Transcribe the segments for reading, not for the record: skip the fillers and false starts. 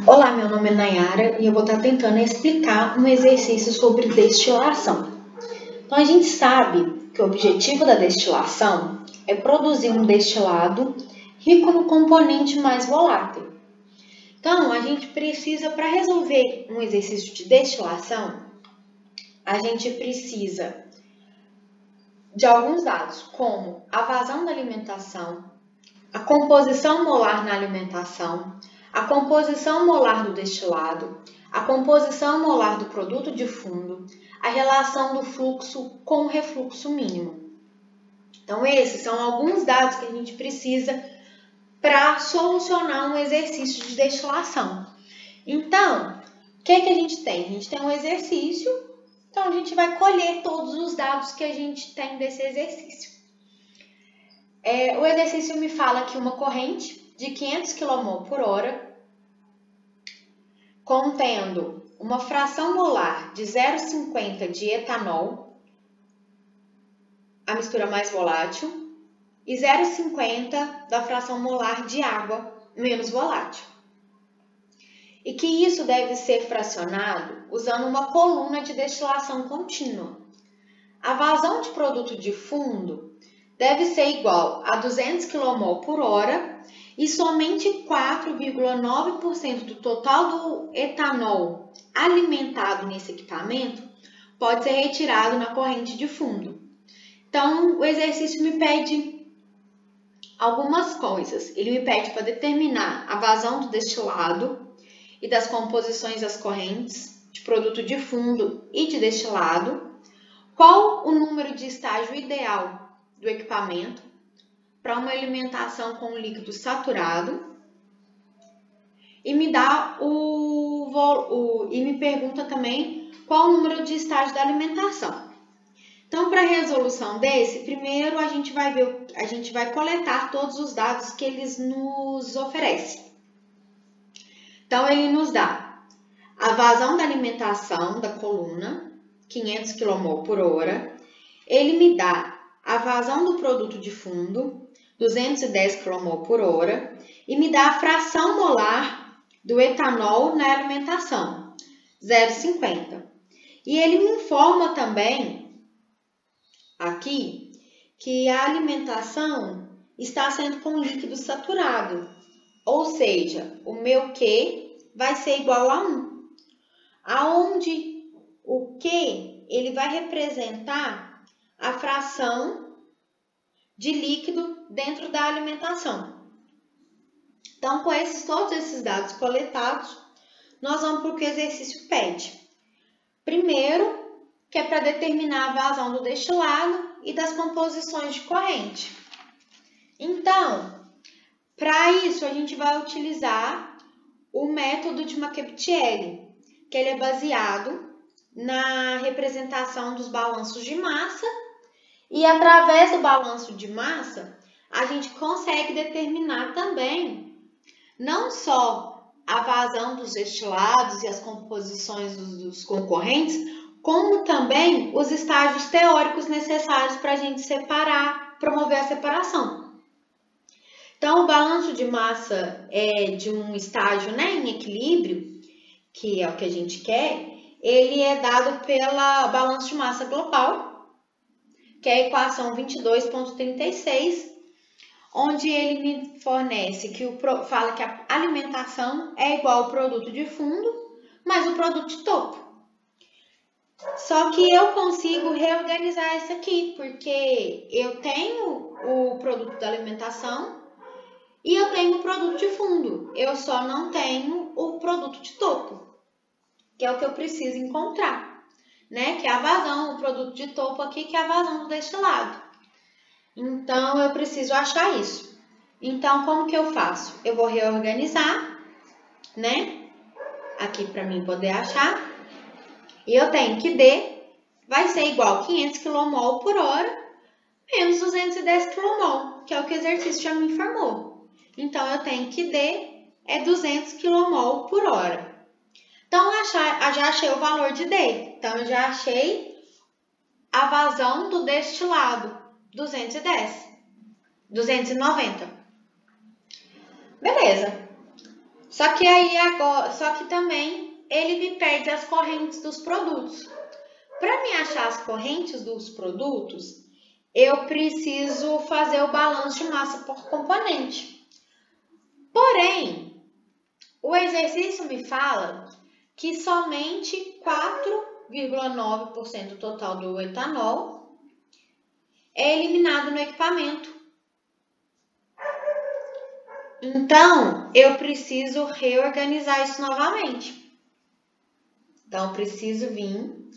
Olá, meu nome é Nayara e eu vou estar tentando explicar um exercício sobre destilação. Então, a gente sabe que o objetivo da destilação é produzir um destilado rico no componente mais volátil. Então, a gente precisa, para resolver um exercício de destilação, a gente precisa de alguns dados, como a vazão da alimentação, a composição molar na alimentação, a composição molar do destilado, a composição molar do produto de fundo, a relação do fluxo com o refluxo mínimo. Então, esses são alguns dados que a gente precisa para solucionar um exercício de destilação. Então, o que a gente tem? A gente tem um exercício, então a gente vai colher todos os dados que a gente tem desse exercício. O exercício me fala que uma corrente de 500 kmol/h, contendo uma fração molar de 0,50 de etanol, a mistura mais volátil, e 0,50 da fração molar de água, menos volátil. E que isso deve ser fracionado usando uma coluna de destilação contínua. A vazão de produto de fundo deve ser igual a 200 kmol/h e somente 4,9% do total do etanol alimentado nesse equipamento pode ser retirado na corrente de fundo. Então, o exercício me pede algumas coisas. Ele me pede para determinar a vazão do destilado e das composições das correntes de produto de fundo e de destilado, qual o número de estágio ideal do equipamento para uma alimentação com líquido saturado e me dá e me pergunta também qual o número de estágio da alimentação. Então, para a resolução desse, primeiro a gente vai coletar todos os dados que eles nos oferecem. Então, ele nos dá a vazão da alimentação da coluna, 500 kmol/h. Ele me dá a vazão do produto de fundo, 210 kmol/h, e me dá a fração molar do etanol na alimentação, 0,50. E ele me informa também aqui que a alimentação está sendo com líquido saturado, ou seja, o meu Q vai ser igual a 1, aonde o Q ele vai representar a fração de líquido dentro da alimentação. Então, com todos esses dados coletados, nós vamos para o que o exercício pede. Primeiro, que é para determinar a vazão do destilado e das composições de corrente. Então, para isso, a gente vai utilizar o método de Macchietti, que ele é baseado na representação dos balanços de massa, e através do balanço de massa, a gente consegue determinar também não só a vazão dos destilados e as composições dos concorrentes, como também os estágios teóricos necessários para a gente separar, promover a separação. Então, o balanço de massa de um estágio em equilíbrio, que é o que a gente quer, ele é dado pela balanço de massa global, que é a equação 22.36, onde ele me fornece fala que a alimentação é igual ao produto de fundo mais o produto de topo. Só que eu consigo reorganizar isso aqui, porque eu tenho o produto da alimentação e eu tenho o produto de fundo. Eu só não tenho o produto de topo, que é o que eu preciso encontrar, que é a vazão, o produto de topo aqui, que é a vazão do destilado. Então, eu preciso achar isso. Então, como que eu faço? Eu vou reorganizar, aqui para mim poder achar. E eu tenho que D vai ser igual a 500 kmol/h menos 210 kmol, que é o que o exercício já me informou. Então, eu tenho que D é 200 kmol/h. Então, eu já achei o valor de D. Então, eu já achei a vazão do destilado, 290. Beleza. Só que aí agora, só que também ele me pede as correntes dos produtos. Para me achar as correntes dos produtos, eu preciso fazer o balanço de massa por componente. Porém, o exercício me fala que somente 4,9% total do etanol é eliminado no equipamento. Então, eu preciso reorganizar isso novamente. Então, eu preciso vir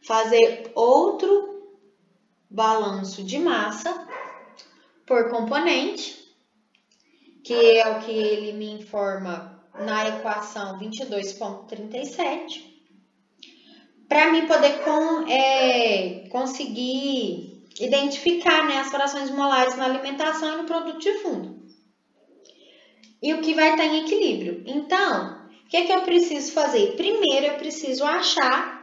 fazer outro balanço de massa por componente, que é o que ele me informa na equação 22,37, para mim poder conseguir identificar, né, as frações molares na alimentação e no produto de fundo. E o que vai estar em equilíbrio. Então, o que é que eu preciso fazer? Primeiro, eu preciso achar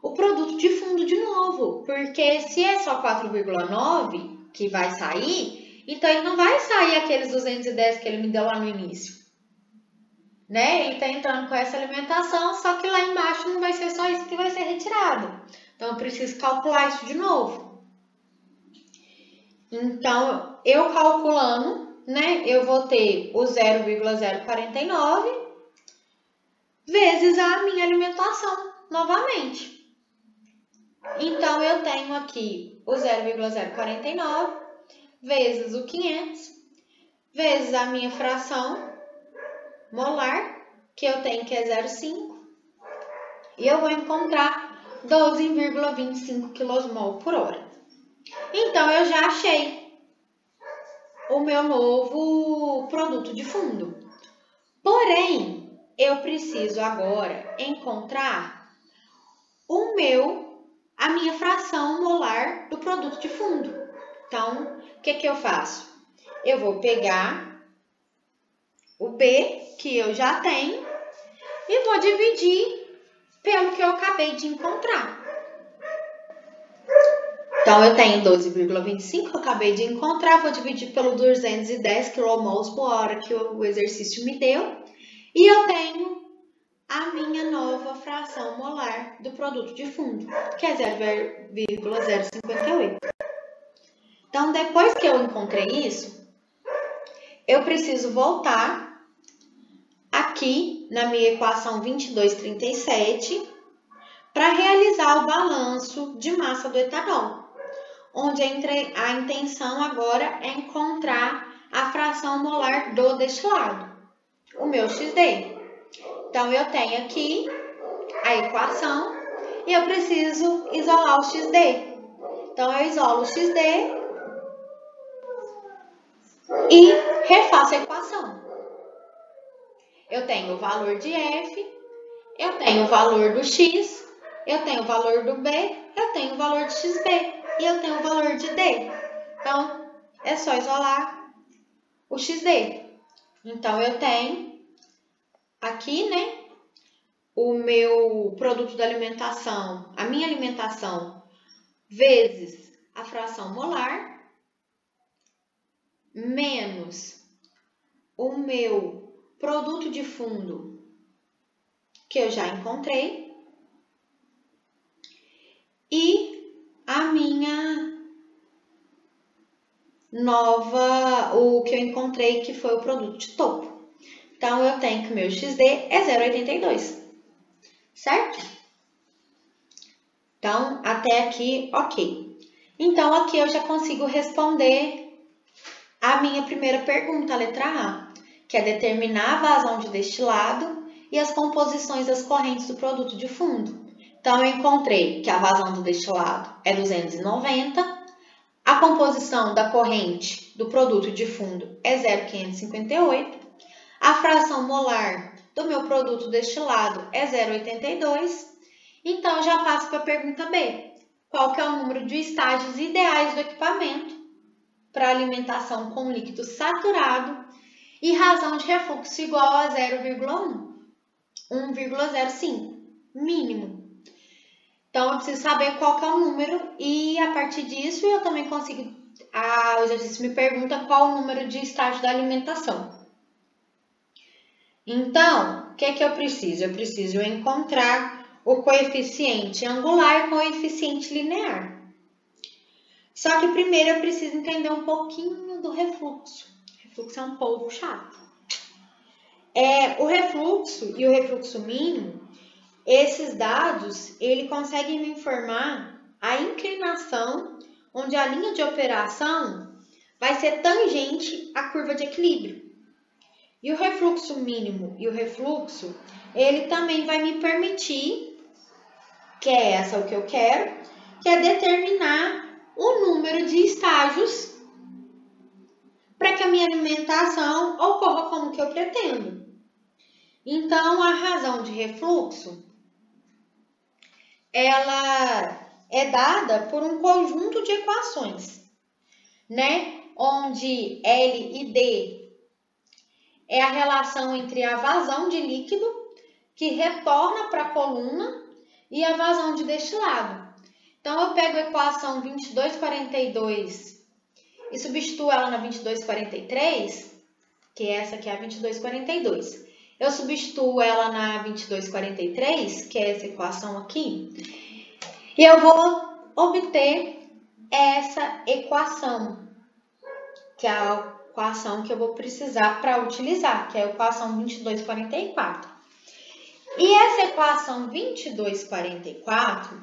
o produto de fundo de novo, porque se é só 4,9 que vai sair, então ele não vai sair aqueles 210 que ele me deu lá no início, né? Ele está entrando com essa alimentação, só que lá embaixo não vai ser só isso que vai ser retirado. Então, eu preciso calcular isso de novo. Então, eu calculando, né, eu vou ter o 0,049 vezes a minha alimentação novamente. Então, eu tenho aqui o 0,049 vezes o 500 vezes a minha fração molar, que eu tenho que é 0,5, e eu vou encontrar 12,25 kmol por hora. Então, eu já achei o meu novo produto de fundo. Porém, eu preciso agora encontrar a minha fração molar do produto de fundo. Então, o que eu faço? Eu vou pegar o B, que eu já tenho, e vou dividir pelo que eu acabei de encontrar. Então, eu tenho 12,25, eu acabei de encontrar, vou dividir pelo 210 kmol por hora que o exercício me deu, e eu tenho a minha nova fração molar do produto de fundo, que é 0,058. Então, depois que eu encontrei isso, eu preciso voltar aqui na minha equação 2237 para realizar o balanço de massa do etanol, onde a intenção agora é encontrar a fração molar do destilado, o meu XD. Então, eu tenho aqui a equação e eu preciso isolar o XD. Então, eu isolo o XD e refaço a equação. Eu tenho o valor de F, eu tenho o valor do X, eu tenho o valor do B, eu tenho o valor de XB e eu tenho o valor de D. Então, é só isolar o XD. Então, eu tenho aqui, né, o meu produto da alimentação, a minha alimentação, vezes a fração molar, menos o meu produto de fundo, que eu já encontrei, e a minha o que eu encontrei, que foi o produto de topo. Então, eu tenho que o meu XD é 0,82, certo? Então, até aqui, ok. Então, aqui eu já consigo responder a minha primeira pergunta, a letra A, que é determinar a vazão de destilado e as composições das correntes do produto de fundo. Então, eu encontrei que a vazão do destilado é 290, a composição da corrente do produto de fundo é 0,558, a fração molar do meu produto destilado é 0,82. Então, já passo para a pergunta B. Qual que é o número de estágios ideais do equipamento para alimentação com líquido saturado e razão de refluxo igual a 0,1, 1,05, mínimo. Então, eu preciso saber qual que é o número e, a partir disso, eu também consigo... o exercício me pergunta qual o número de estágio da alimentação. Então, o que é que eu preciso? Eu preciso encontrar o coeficiente angular e o coeficiente linear. Só que primeiro eu preciso entender um pouquinho do refluxo. O refluxo é um pouco chato. O refluxo e o refluxo mínimo, esses dados, ele consegue me informar a inclinação onde a linha de operação vai ser tangente à curva de equilíbrio. E o refluxo mínimo e o refluxo, ele também vai me permitir, que é essa o que eu quero, que é determinar o número de estágios para que a minha alimentação ocorra como que eu pretendo. Então, a razão de refluxo, ela é dada por um conjunto de equações, né? Onde L e D é a relação entre a vazão de líquido que retorna para a coluna e a vazão de destilado. Então, eu pego a equação 2242 e substituo ela na 2243, que é essa aqui é a 2242. Eu substituo ela na 2243, que é essa equação aqui, e eu vou obter essa equação, que é a equação que eu vou precisar para utilizar, que é a equação 2244. E essa equação 2244,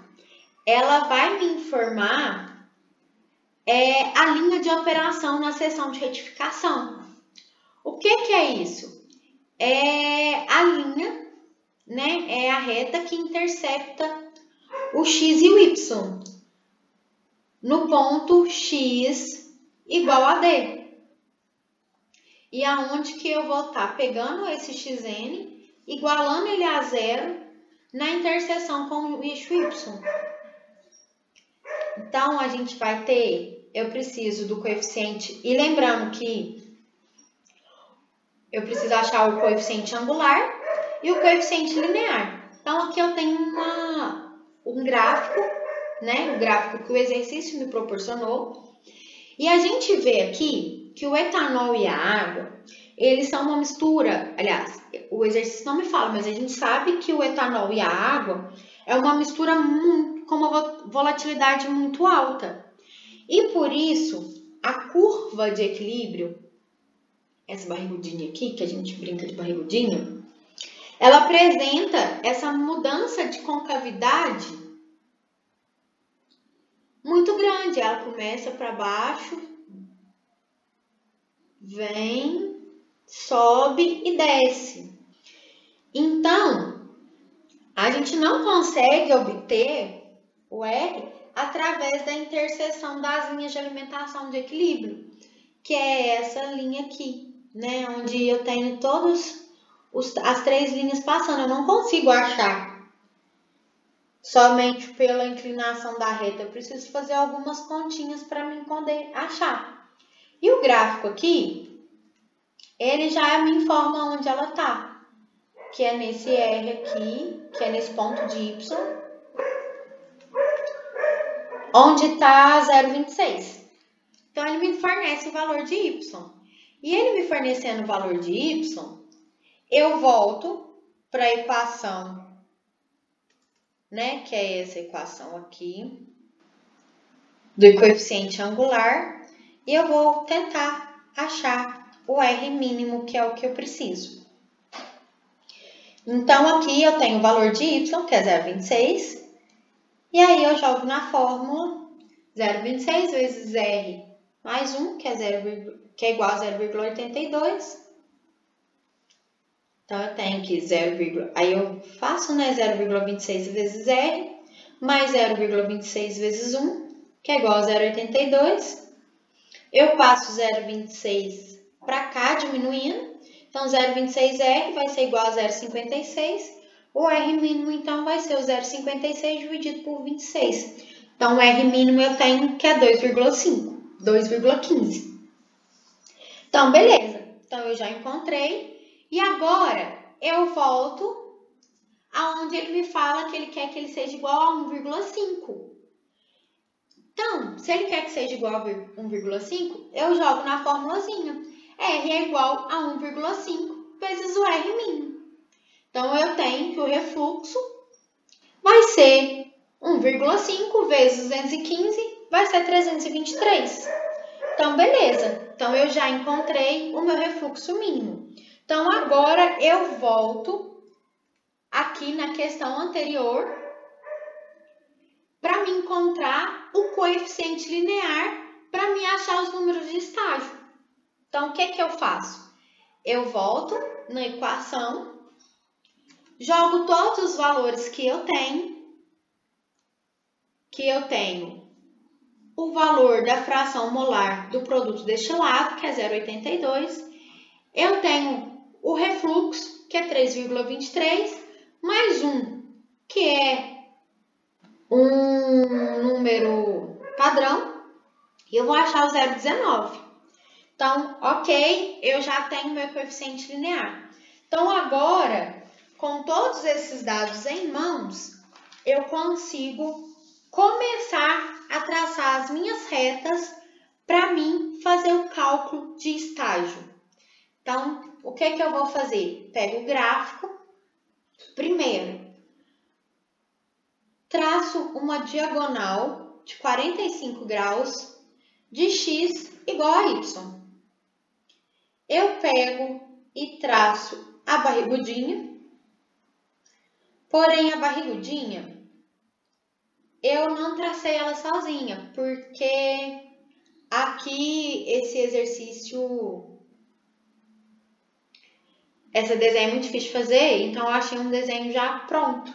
ela vai me informar a linha de operação na seção de retificação. O que é isso? É a linha, né? É a reta que intercepta o x e o y no ponto x igual a d. E aonde que eu vou estar pegando esse xn, igualando ele a zero na interseção com o eixo y. Então, a gente vai ter, eu preciso do coeficiente, e lembrando que eu preciso achar o coeficiente angular e o coeficiente linear. Então, aqui eu tenho um gráfico, né? O gráfico que o exercício me proporcionou. E a gente vê aqui que o etanol e a água, eles são uma mistura, aliás, o exercício não me fala, mas a gente sabe que o etanol e a água é uma mistura com uma volatilidade muito alta. E por isso, a curva de equilíbrio, essa barrigudinha aqui, que a gente brinca de barrigudinha, ela apresenta essa mudança de concavidade muito grande. Ela começa para baixo, vem, sobe e desce. Então, a gente não consegue obter o R através da interseção das linhas de alimentação de equilíbrio, que é essa linha aqui, né? Onde eu tenho as três linhas passando. Eu não consigo achar somente pela inclinação da reta. Eu preciso fazer algumas continhas para mim poder achar. E o gráfico aqui, ele já me informa onde ela está, que é nesse R aqui, que é nesse ponto de Y, onde está 0,26. Então, ele me fornece o valor de Y. E ele me fornecendo o valor de Y, eu volto para a equação, né, que é essa equação aqui, do coeficiente angular, e eu vou tentar achar o R mínimo, que é o que eu preciso. Então, aqui eu tenho o valor de Y, que é 0,26, e aí eu jogo na fórmula 0,26 vezes R mais 1, que é igual a 0,82. Então, eu tenho que aí eu faço, né, 0,26 vezes R, mais 0,26 vezes 1, que é igual a 0,82. Eu passo 0,26 para cá, diminuindo. Então, 0,26R vai ser igual a 0,56. O R mínimo, então, vai ser o 0,56 dividido por 26. Então, o R mínimo eu tenho que é 2,5, 2,15. Então, beleza. Então, eu já encontrei. E agora, eu volto aonde ele me fala que ele quer que ele seja igual a 1,5. Então, se ele quer que seja igual a 1,5, eu jogo na formulazinha. R é igual a 1,5 vezes o R mínimo. Então, eu tenho que o refluxo vai ser 1,5 vezes 215, vai ser 323. Então, beleza. Então, eu já encontrei o meu refluxo mínimo. Então, agora eu volto aqui na questão anterior para me encontrar o coeficiente linear para me achar os números de estágio. Então, o que eu faço? Eu volto na equação, jogo todos os valores que eu tenho o valor da fração molar do produto destilado, que é 0,82, eu tenho o refluxo, que é 3,23, mais que é um número padrão, e eu vou achar o 0,19. Então, ok, eu já tenho meu coeficiente linear. Então, agora, com todos esses dados em mãos, eu consigo começar a traçar as minhas retas para mim fazer o cálculo de estágio. Então, o que eu vou fazer? Pego o gráfico, primeiro, traço uma diagonal de 45 graus de x igual a y. Eu pego e traço a barrigudinha, porém a barrigudinha eu não tracei ela sozinha, porque aqui esse desenho é muito difícil de fazer, então eu achei um desenho já pronto.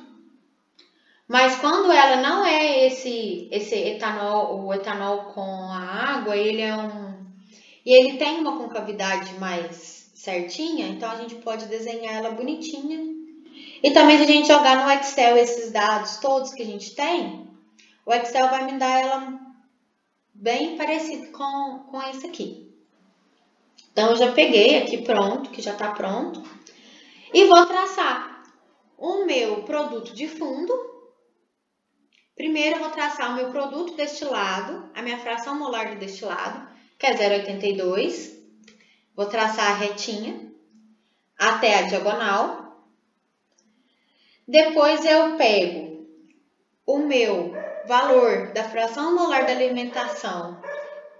Mas quando ela não é esse etanol, o etanol com a água, ele tem uma concavidade mais certinha, então a gente pode desenhar ela bonitinha. E também se a gente jogar no Excel esses dados todos que a gente tem, o Excel vai me dar ela bem parecido com esse aqui. Então, eu já peguei aqui pronto, que já está pronto, e vou traçar o meu produto de fundo. Primeiro, eu vou traçar o meu produto destilado, a minha fração molar do destilado, que é 0,82. Vou traçar a retinha até a diagonal. Depois, eu pego o meu valor da fração molar da alimentação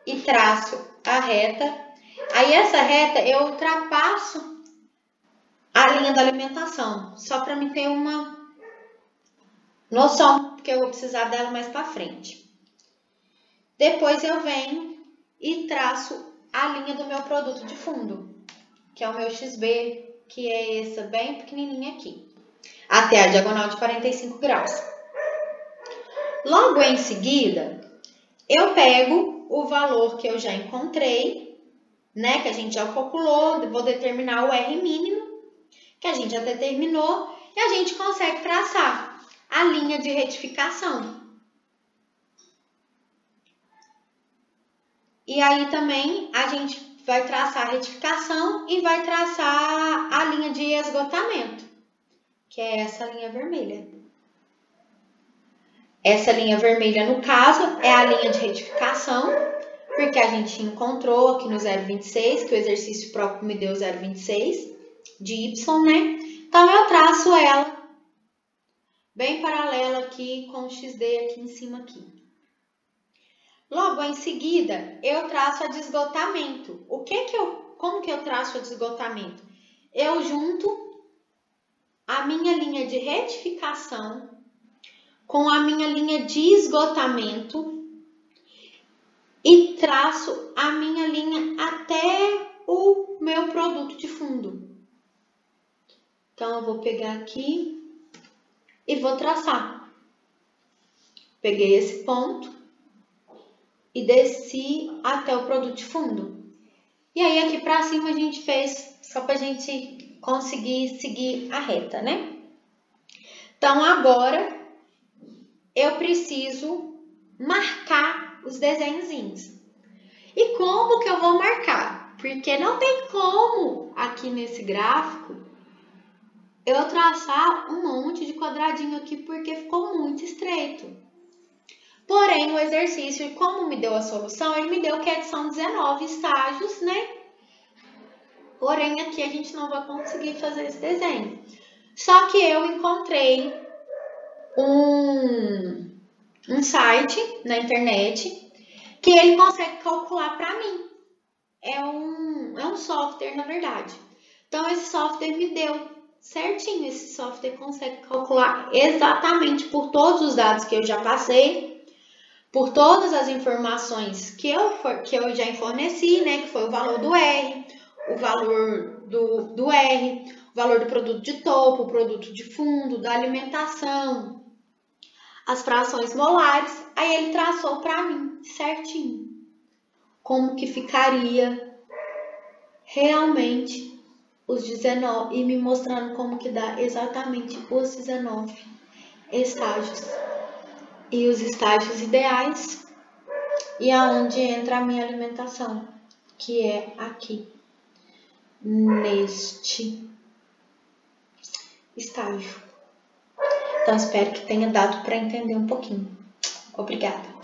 e traço a reta. Aí essa reta eu ultrapasso a linha da alimentação, só para me ter uma noção, porque eu vou precisar dela mais para frente. Depois eu venho e traço a linha do meu produto de fundo, que é o meu XB, que é essa bem pequenininha aqui, até a diagonal de 45 graus. Logo em seguida, eu pego o valor que eu já encontrei, né, que a gente já calculou, vou determinar o R mínimo, que a gente já determinou, e a gente consegue traçar a linha de retificação. E aí também a gente vai traçar a retificação e vai traçar a linha de esgotamento, que é essa linha vermelha. Essa linha vermelha, no caso, é a linha de retificação, porque a gente encontrou aqui no 0,26, que o exercício próprio me deu 0,26 de y, né? Então, eu traço ela bem paralela aqui com o XD aqui em cima aqui. Logo em seguida, eu traço a de esgotamento. Como que eu traço a de esgotamento? Eu junto a minha linha de retificação com a minha linha de esgotamento e traço a minha linha até o meu produto de fundo. Então, eu vou pegar aqui e vou traçar. Peguei esse ponto e desci até o produto de fundo. E aí, aqui pra cima a gente fez só pra gente conseguir seguir a reta, né? Então, agora eu preciso marcar os desenhozinhos. E como que eu vou marcar? Porque não tem como aqui nesse gráfico eu traçar um monte de quadradinho aqui porque ficou muito estreito. Porém, o exercício, como me deu a solução, ele me deu que são 19 estágios, né? Porém, aqui a gente não vai conseguir fazer esse desenho. Só que eu encontrei um site na internet que ele consegue calcular para mim. É um software, na verdade. Então, esse software me deu certinho. Esse software consegue calcular exatamente por todos os dados que eu já passei, por todas as informações que eu já forneci, né? Que foi o valor do R, o valor do R, o valor do produto de topo, o produto de fundo, da alimentação, as frações molares. Aí ele traçou para mim certinho como que ficaria realmente os 19 e me mostrando como que dá exatamente os 19 estágios e os estágios ideais e aonde entra a minha alimentação, que é aqui neste estágio. Então espero que tenha dado para entender um pouquinho. Obrigada.